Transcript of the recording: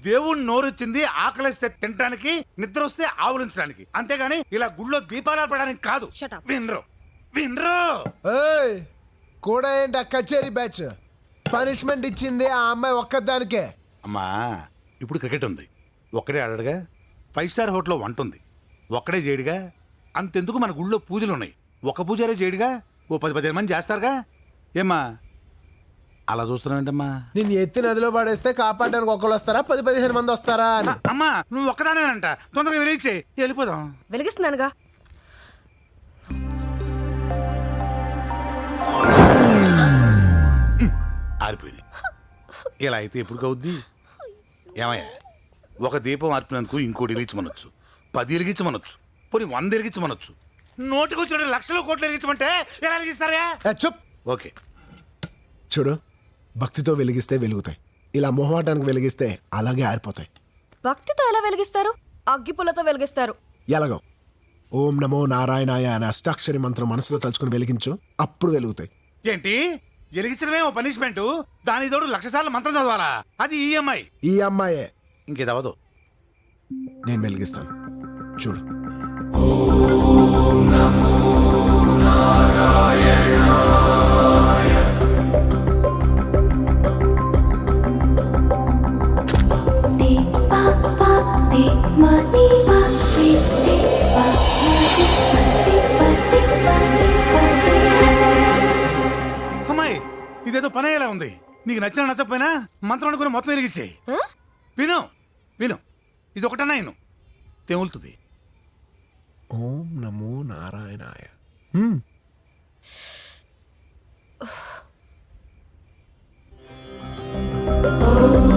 దేవుడు నోరొచ్చింది ఆకలిస్తే తినడానికి, నిద్ర వస్తే ఆవులించడానికి, అంతేగాని ఇలా గుళ్ళో దీపాలు ఆపడానికి కాదు. Shut up. వినరు వినరు. ఏయ్ కూడా ఏంటి ఆ కచేరీ బ్యాచ్? పనిష్మెంట్ ఇచ్చింది ఆ అమ్మాయి ఒక్కదానికే. అమ్మా ఇప్పుడు క్రికెట్ ఉంది, ఒక్కడే ఆడడుగా. 5 స్టార్ హోటల్లో వంట ఉంది, ఒక్కడే చేయడుగా. అంతెందుకు మన గుళ్ళో పూజలు ఉన్నాయి, ఒక పూజారే చేయడుగా. ఓ 10-15 మంది చేస్తారుగా. ఏమ్మా అలా చూస్తున్నావేంటమ్మా? నేను ఎత్తి నదిలో పడేస్తే కాపాడడానికి ఒకళ్ళు వస్తారా 10-15 మంది వస్తారా అని. అమ్మా నువ్వు ఒక్కదానేనంట, తొందరగా వెలిగించే వెళ్ళిపోదాం. వెలిగిస్తున్నానుగా. ఆరిపోయింది. ఇలా అయితే ఎప్పుడు కవుద్ది? ఏమయ్యా, ఒక దీపం ఆర్పినందుకు ఇంకోటి వెలిగించమనొచ్చు, 10 వెలిగించమనొచ్చు, పోనీ 100 వెలిగించమనొచ్చు. నోటికి వచ్చిన లక్షల కోట్లు వెలిగించమంటే ఎలా వెలిగిస్తారా? చూప్. ఓకే చూడు, భక్తితో వెలిగిస్తే వెలుగుతాయి, ఇలా మొహమాటానికి వెలిగిస్తే అలాగే ఆరిపోతాయి. భక్తితో ఎలా వెలిగిస్తారు? అగ్గిపుల్లతో వెలిగిస్తారు. ఎలాగో ఓం నమో నారాయణాయ అనే అష్టాక్షరి మంత్రం మనసులో తలుచుకుని వెలిగించు, అప్పుడు వెలుగుతాయి. ఏంటి వెలిగించడమే ఓ పనిష్మెంట్? దాని తోడు 1,00,000 సార్లు మంత్రం చదవాలా? అది ఈఎంఐ. ఈ అమ్మాయే. ఇంకేదవదు. నేను వెలిగిస్తాను, చూడు. అమ్మాయి ఇదేదో పని అయ్యేలా ఉంది. నీకు నచ్చిన నచ్చకపోయినా మంత్రం అనుకుని మొత్తం వెలిగించేయి. విను విను, ఇది ఒకటన్నా విను, తెములుతుంది. ఓం నమో నారాయణాయ. ఓ